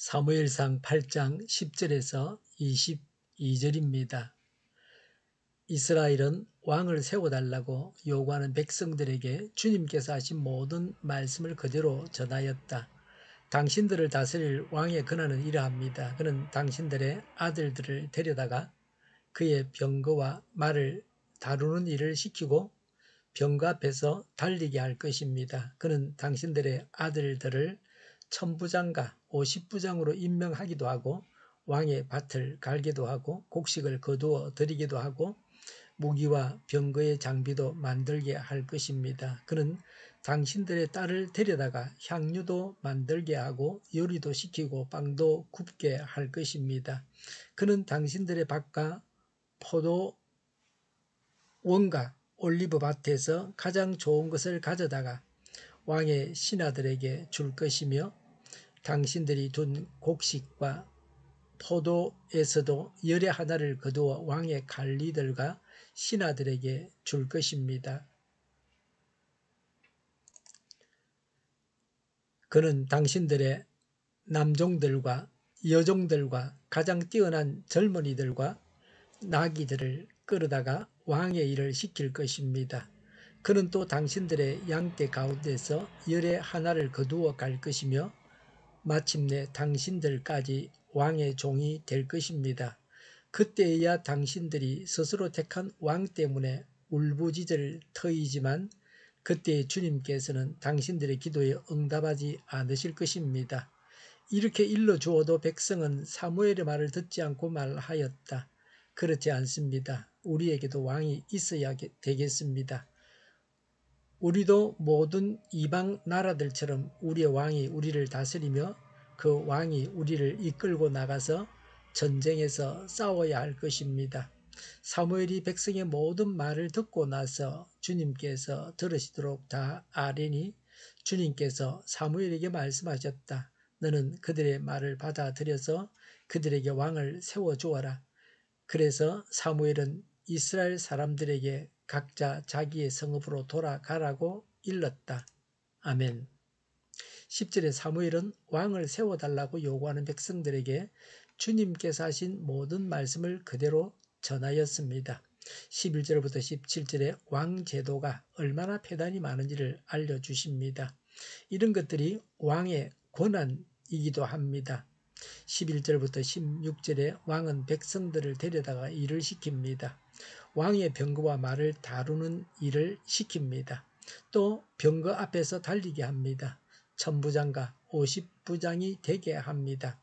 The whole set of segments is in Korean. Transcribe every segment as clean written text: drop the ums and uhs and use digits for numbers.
사무엘상 8장 10절에서 22절입니다. 이스라엘은 왕을 세워달라고 요구하는 백성들에게 주님께서 하신 모든 말씀을 그대로 전하였다. 당신들을 다스릴 왕의 권한은 이러합니다. 그는 당신들의 아들들을 데려다가 그의 병거와 말을 다루는 일을 시키고 병거 앞에서 달리게 할 것입니다. 그는 당신들의 아들들을 천부장과 50부장으로 임명하기도 하고 왕의 밭을 갈기도 하고 곡식을 거두어 드리기도 하고 무기와 병거의 장비도 만들게 할 것입니다. 그는 당신들의 딸을 데려다가 향유도 만들게 하고 요리도 시키고 빵도 굽게 할 것입니다. 그는 당신들의 밭과 포도원과 올리브 밭에서 가장 좋은 것을 가져다가 왕의 신하들에게 줄 것이며 당신들이 둔 곡식과 포도에서도 열의 하나를 거두어 왕의 관리들과 신하들에게 줄 것입니다. 그는 당신들의 남종들과 여종들과 가장 뛰어난 젊은이들과 나귀들을 끌어다가 왕의 일을 시킬 것입니다. 그는 또 당신들의 양떼 가운데서 열의 하나를 거두어 갈 것이며 마침내 당신들까지 왕의 종이 될 것입니다. 그때에야 당신들이 스스로 택한 왕 때문에 울부짖을 터이지만 그때 주님께서는 당신들의 기도에 응답하지 않으실 것입니다. 이렇게 일러주어도 백성은 사무엘의 말을 듣지 않고 말하였다. 그렇지 않습니다. 우리에게도 왕이 있어야 되겠습니다. 우리도 모든 이방 나라들처럼 우리의 왕이 우리를 다스리며 그 왕이 우리를 이끌고 나가서 전쟁에서 싸워야 할 것입니다. 사무엘이 백성의 모든 말을 듣고 나서 주님께서 들으시도록 다 아뢰니 주님께서 사무엘에게 말씀하셨다. 너는 그들의 말을 받아들여서 그들에게 왕을 세워주어라. 그래서 사무엘은 이스라엘 사람들에게 각자 자기의 성읍으로 돌아가라고 일렀다. 아멘. 10절에 사무엘은 왕을 세워달라고 요구하는 백성들에게 주님께서 하신 모든 말씀을 그대로 전하였습니다. 11절부터 17절에 왕 제도가 얼마나 폐단이 많은지를 알려주십니다. 이런 것들이 왕의 권한이기도 합니다. 11절부터 16절에 왕은 백성들을 데려다가 일을 시킵니다. 왕의 병거와 말을 다루는 일을 시킵니다. 또 병거 앞에서 달리게 합니다. 천부장과 50부장이 되게 합니다.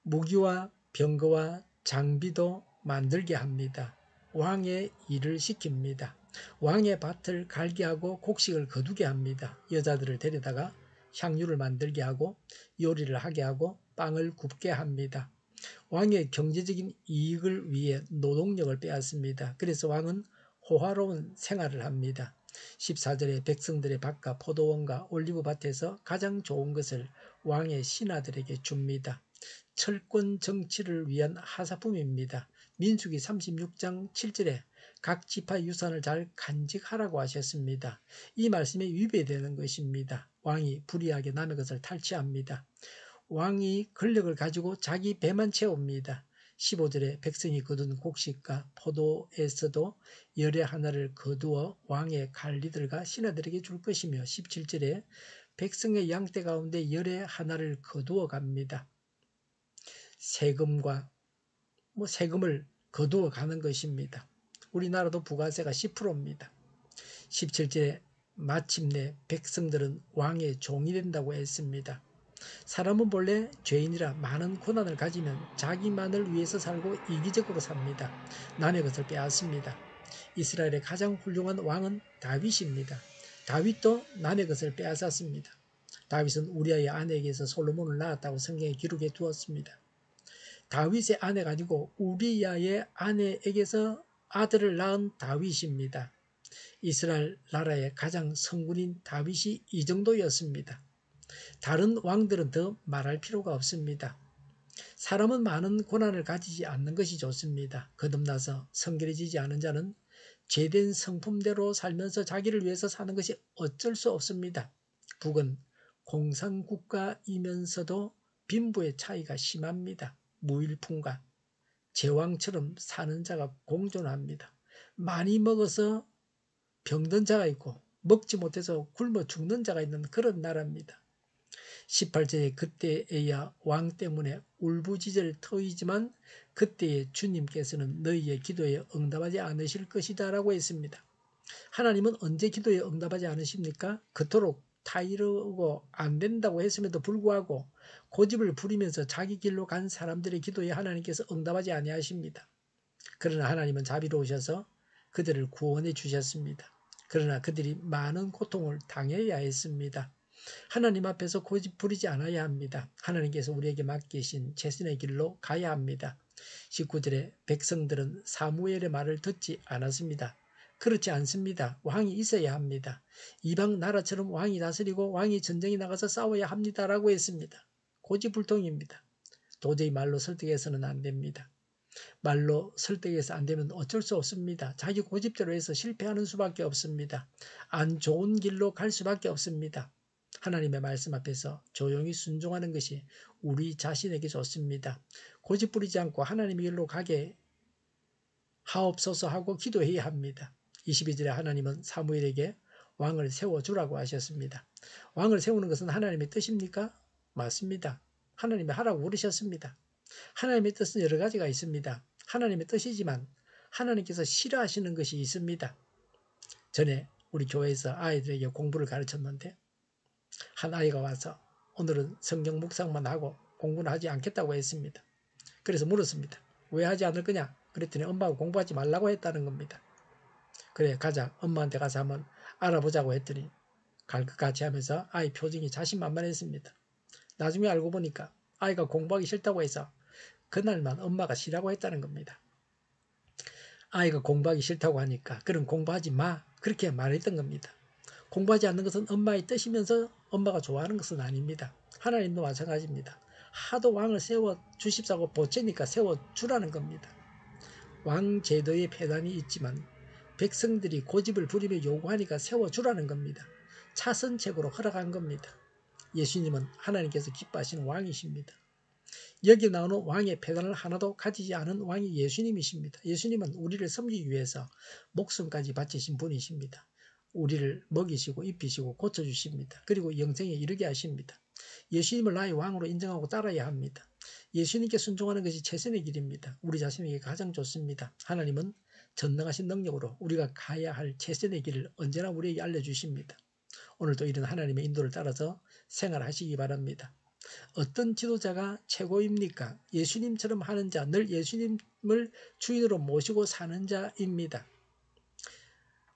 무기와 병거와 장비도 만들게 합니다. 왕의 일을 시킵니다. 왕의 밭을 갈게 하고 곡식을 거두게 합니다. 여자들을 데려다가 향유를 만들게 하고 요리를 하게 하고 빵을 굽게 합니다. 왕의 경제적인 이익을 위해 노동력을 빼앗습니다. 그래서 왕은 호화로운 생활을 합니다. 14절에 백성들의 밭과 포도원과 올리브밭에서 가장 좋은 것을 왕의 신하들에게 줍니다. 철권 정치를 위한 하사품입니다. 민수기 36장 7절에 각 지파 유산을 잘 간직하라고 하셨습니다. 이 말씀에 위배되는 것입니다. 왕이 불의하게 남의 것을 탈취합니다. 왕이 권력을 가지고 자기 배만 채웁니다. 15절에 백성이 거둔 곡식과 포도에서도 열의 하나를 거두어 왕의 관리들과 신하들에게 줄 것이며 17절에 백성의 양떼 가운데 열의 하나를 거두어 갑니다. 세금을 거두어 가는 것입니다. 우리나라도 부가세가 10%입니다. 17절에 마침내 백성들은 왕의 종이 된다고 했습니다. 사람은 본래 죄인이라 많은 고난을 가지면 자기만을 위해서 살고 이기적으로 삽니다. 남의 것을 빼앗습니다. 이스라엘의 가장 훌륭한 왕은 다윗입니다. 다윗도 남의 것을 빼앗았습니다. 다윗은 우리아의 아내에게서 솔로몬을 낳았다고 성경에 기록해 두었습니다. 다윗의 아내가 아니고 우리아의 아내에게서 아들을 낳은 다윗입니다. 이스라엘 나라의 가장 성군인 다윗이 이 정도였습니다. 다른 왕들은 더 말할 필요가 없습니다. 사람은 많은 고난을 가지지 않는 것이 좋습니다. 거듭나서 성결해지지 않은 자는 죄된 성품대로 살면서 자기를 위해서 사는 것이 어쩔 수 없습니다. 북은 공산국가이면서도 빈부의 차이가 심합니다. 무일푼과 제왕처럼 사는 자가 공존합니다. 많이 먹어서 병든 자가 있고 먹지 못해서 굶어 죽는 자가 있는 그런 나라입니다. 18절에 그때에야 왕 때문에 울부짖을 터이지만 그때에 주님께서는 너희의 기도에 응답하지 않으실 것이다 라고 했습니다. 하나님은 언제 기도에 응답하지 않으십니까? 그토록 타이르고 안 된다고 했음에도 불구하고 고집을 부리면서 자기 길로 간 사람들의 기도에 하나님께서 응답하지 아니하십니다. 그러나 하나님은 자비로우셔서 그들을 구원해 주셨습니다. 그러나 그들이 많은 고통을 당해야 했습니다. 하나님 앞에서 고집 부리지 않아야 합니다. 하나님께서 우리에게 맡기신 최선의 길로 가야 합니다. 19절에 백성들은 사무엘의 말을 듣지 않았습니다. 그렇지 않습니다. 왕이 있어야 합니다. 이방 나라처럼 왕이 다스리고 왕이 전쟁에 나가서 싸워야 합니다라고 했습니다. 고집불통입니다. 도저히 말로 설득해서는 안 됩니다. 말로 설득해서 안 되면 어쩔 수 없습니다. 자기 고집대로 해서 실패하는 수밖에 없습니다. 안 좋은 길로 갈 수밖에 없습니다. 하나님의 말씀 앞에서 조용히 순종하는 것이 우리 자신에게 좋습니다. 고집 부리지 않고 하나님의 길로 가게 하옵소서 하고 기도해야 합니다. 22절에 하나님은 사무엘에게 왕을 세워주라고 하셨습니다. 왕을 세우는 것은 하나님의 뜻입니까? 맞습니다. 하나님이 하라고 그러셨습니다. 하나님의 뜻은 여러 가지가 있습니다. 하나님의 뜻이지만 하나님께서 싫어하시는 것이 있습니다. 전에 우리 교회에서 아이들에게 공부를 가르쳤는데 한 아이가 와서 오늘은 성경 묵상만 하고 공부는 하지 않겠다고 했습니다. 그래서 물었습니다. 왜 하지 않을 거냐? 그랬더니 엄마가 공부하지 말라고 했다는 겁니다. 그래 가자 엄마한테 가서 한번 알아보자고 했더니 갈 것 같이 하면서 아이 표정이 자신만만했습니다. 나중에 알고 보니까 아이가 공부하기 싫다고 해서 그날만 엄마가 쉬라고 했다는 겁니다. 아이가 공부하기 싫다고 하니까 그럼 공부하지 마 그렇게 말했던 겁니다. 공부하지 않는 것은 엄마의 뜻이면서 엄마가 좋아하는 것은 아닙니다. 하나님도 마찬가지입니다. 하도 왕을 세워주십사고 보채니까 세워주라는 겁니다. 왕 제도의 폐단이 있지만 백성들이 고집을 부리며 요구하니까 세워주라는 겁니다. 차선책으로 허락한 겁니다. 예수님은 하나님께서 기뻐하시는 왕이십니다. 여기 나오는 왕의 폐단을 하나도 가지지 않은 왕이 예수님이십니다. 예수님은 우리를 섬기기 위해서 목숨까지 바치신 분이십니다. 우리를 먹이시고 입히시고 고쳐주십니다. 그리고 영생에 이르게 하십니다. 예수님을 나의 왕으로 인정하고 따라야 합니다. 예수님께 순종하는 것이 최선의 길입니다. 우리 자신에게 가장 좋습니다. 하나님은 전능하신 능력으로 우리가 가야 할 최선의 길을 언제나 우리에게 알려주십니다. 오늘도 이런 하나님의 인도를 따라서 생활하시기 바랍니다. 어떤 지도자가 최고입니까? 예수님처럼 하는 자, 늘 예수님을 주인으로 모시고 사는 자입니다.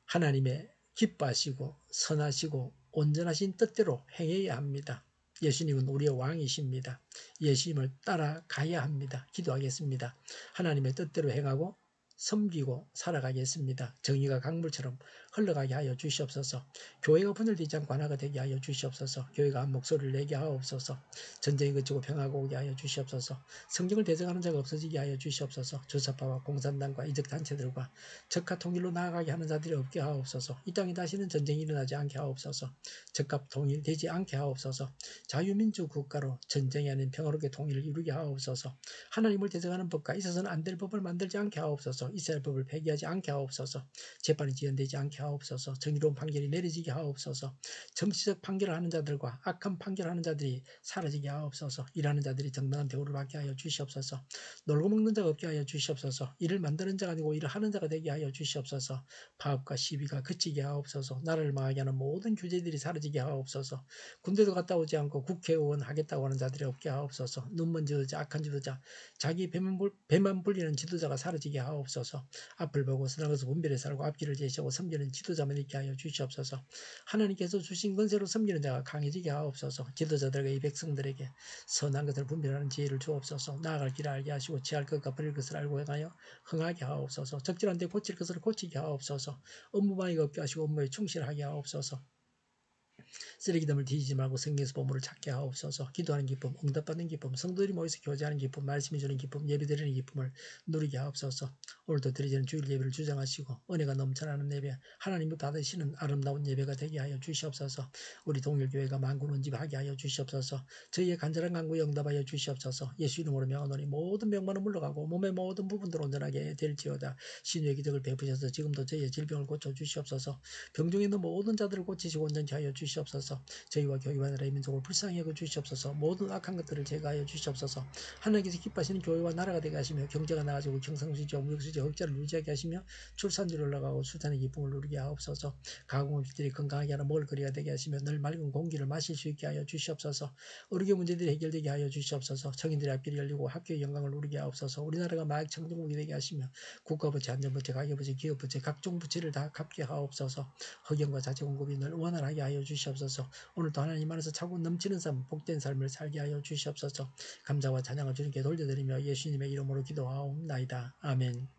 하나님의 기뻐하시고 선하시고 온전하신 뜻대로 행해야 합니다. 예수님은 우리의 왕이십니다. 예수님을 따라가야 합니다. 기도하겠습니다. 하나님의 뜻대로 행하고 섬기고 살아가겠습니다. 정의가 강물처럼 흘러가게 하여 주시옵소서. 교회가 분열되지 않고 하나가 되게 하여 주시옵소서. 교회가 한 목소리를 내게 하옵소서. 전쟁이 그치고 평화가 오게 하여 주시옵소서. 성경을 대적하는 자가 없어지게 하여 주시옵소서. 주사파와 공산당과 이적 단체들과 적화 통일로 나아가게 하는 자들이 없게 하옵소서. 이 땅에 다시는 전쟁이 일어나지 않게 하옵소서. 적화 통일되지 않게 하옵소서. 자유민주 국가로 전쟁이 아닌 평화롭게 통일을 이루게 하옵소서. 하나님을 대적하는 법과 있어서는 안 될 법을 만들지 않게 하옵소서. 이스라엘 법을 폐기하지 않게 하옵소서. 재판이 지연되지 않게 하옵소서. 정의로운 판결이 내려지게 하옵소서. 정치적 판결을 하는 자들과 악한 판결하는 자들이 사라지게 하옵소서. 일하는 자들이 정당한 대우를 받게 하여 주시옵소서. 놀고 먹는 자가 없게 하여 주시옵소서. 일을 만드는 자가 아니고 일을 하는 자가 되게 하여 주시옵소서. 파업과 시비가 그치게 하옵소서. 나라를 망하게 하는 모든 규제들이 사라지게 하옵소서. 군대도 갔다 오지 않고 국회의원 하겠다고 하는 자들이 없게 하옵소서. 눈먼 지도자, 악한 지도자, 자기 배만 불리는 지도자가 사라지게 하옵소서. 앞을 보고 선한 것을 분별해 살고 앞길을 제시하고 섬기는 지도자만 있게 하여 주시옵소서. 하나님께서 주신 권세로 섬기는 자가 강해지게 하옵소서. 지도자들과 이 백성들에게 선한 것을 분별하는 지혜를 주옵소서. 나아갈 길을 알게 하시고 취할 것과 버릴 것을 알고 행하여 흥하게 하옵소서. 적절한 데 고칠 것을 고치게 하옵소서. 업무방해가 없게 하시고 업무에 충실하게 하옵소서. 쓰레기됨을 뒤지지 말고 성경에서 보물을 찾게 하옵소서. 기도하는 기쁨, 응답받는 기쁨, 성도들이 모여서 교제하는 기쁨, 말씀해 주는 기쁨, 예배드리는 기쁨을 누리게 하옵소서. 오늘도 드리지는 주일 예배를 주장하시고 은혜가 넘쳐나는 예배, 하나님을 받으시는 아름다운 예배가 되게 하여 주시옵소서. 우리 동일교회가 만군원집하게 하여 주시옵소서. 저희의 간절한 간구에 응답하여 주시옵소서. 예수 이름으로 명하노니 모든 병만은 물러가고 몸의 모든 부분들 온전하게 될지어다. 신유의 기적을 베푸셔서 지금도 저희의 질병을 고쳐 주시옵소서. 병중에 있는 모든 자들을 고치시고 온전케 하여 주시옵소서. 저희와 교회와 나라의 민족을 불쌍히 여겨 주시옵소서. 모든 악한 것들을 제거하여 주시옵소서. 하나님께서 기뻐하시는 교회와 나라가 되게 하시며 경제가 나아지고 경상수지와 무역수지 흑자를 유지하게 하시며 출산율이 올라가고 출산의 기쁨을 누리게 하옵소서. 가공업들이 건강하게 하는 먹을거리가 되게 하시며 늘 맑은 공기를 마실 수 있게 하여 주시옵소서. 의료계 문제들이 해결되게 하여 주시옵소서. 청인들의 앞길이 열리고 학교의 영광을 누리게 하옵소서. 우리나라가 마약 청정국이 되게 하시며 국가부채, 안전부채, 가계부채, 기업부채, 각종 부채를 다 갚게 하옵소서. 허경과 자체 공급이 늘 원활하게 하여 주시옵소서. 오늘도 하나님 안에서 차고 넘치는 삶, 복된 삶을 살게 하여 주시옵소서. 감사와 찬양을 주님께 돌려드리며 예수님의 이름으로 기도하옵나이다. 아멘.